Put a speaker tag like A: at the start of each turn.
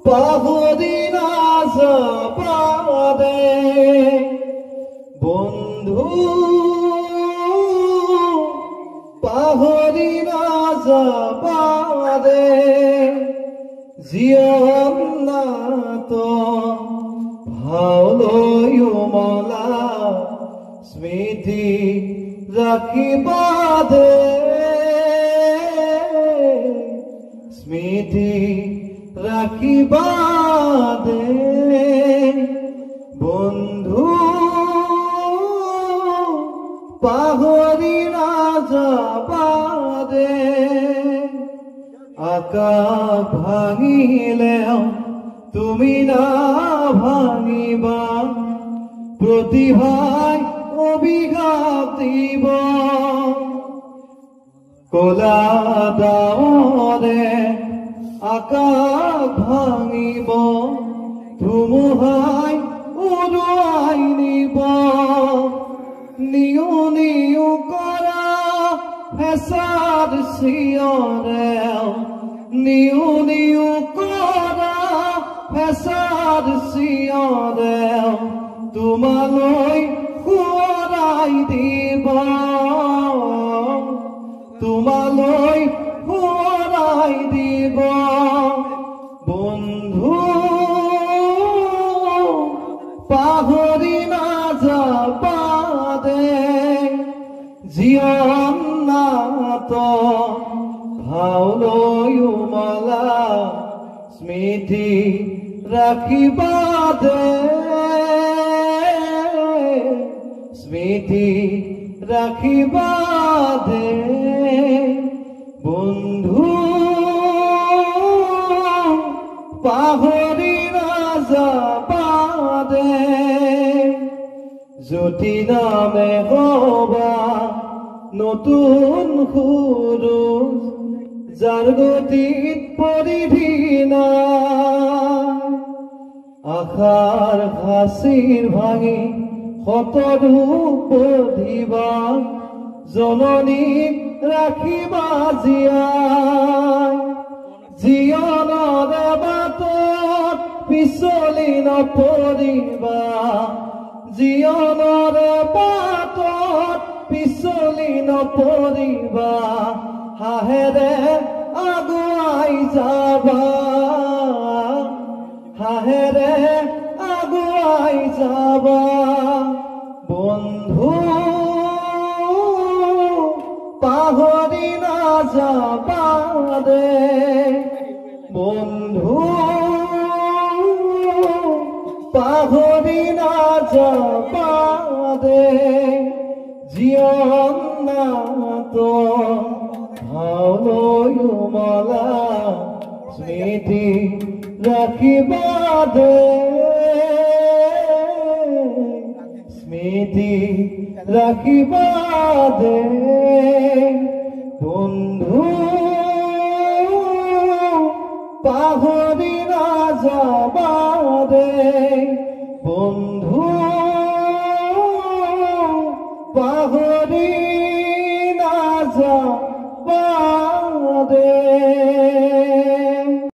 A: পাহৰি নাযাবাদে বন্ধু, পাহৰি নাযাবাদে জীৱন নাত ভাওলৈ উমলা স্মৃতি ৰাখিবা দে, স্মৃতি ৰাখিবা দে বন্ধু, পাহৰি নাযাবা দে। আকাশ ভাঙিলেও তুমি না ভাঙিবা, প্ৰতিভাই অভিঘাত দিব, কলা ডাৱৰে আকাশ ভাঙিব, ধুমুহাই উৰুৱাই নিব, নিউ নিউ কৰা হেঁচাৰ চিঞৰেও, নিউ নিউ কৰা হেঁচাৰ চিঞৰেও তোমালৈ সোঁৱৰাই দিব, তোমালৈ সোঁৱৰাই দিব বন্ধু, পাহৰি নাযাবা দে জীৱন নাত ভাওলৈ উমলা স্মৃতি ৰাখিবা দে, স্মৃতি ৰাখিবা দে বন্ধু, পাহৰি নাযাবা দে। জ্যোতি নামে হবা নতুন সুৰুজ, যাৰ গতিত পৰিধি নাই, আশাৰ ফাঁচিৰ ভাঙি শতৰূপ দিবা, জননীক ৰাখিবা জীয়াই, জীৱনৰ বাটত পিছলি নপৰিবা, জীৱনৰ বাটত পিছলি নপৰিবা, হাঁহেৰে আগুৱাই যাবা, হাঁহেৰে আগুৱাই যাবা বন্ধু, পাহৰি নাযাবা দে বন্ধু, পাহৰি নাযাবা দে জীৱন নাত ভাওলৈ উমলা স্মৃতি ৰাখিবা দে, স্মৃতি ৰাখিবা দে বন্ধু, পাহৰি নাযাবা দে বন্ধু,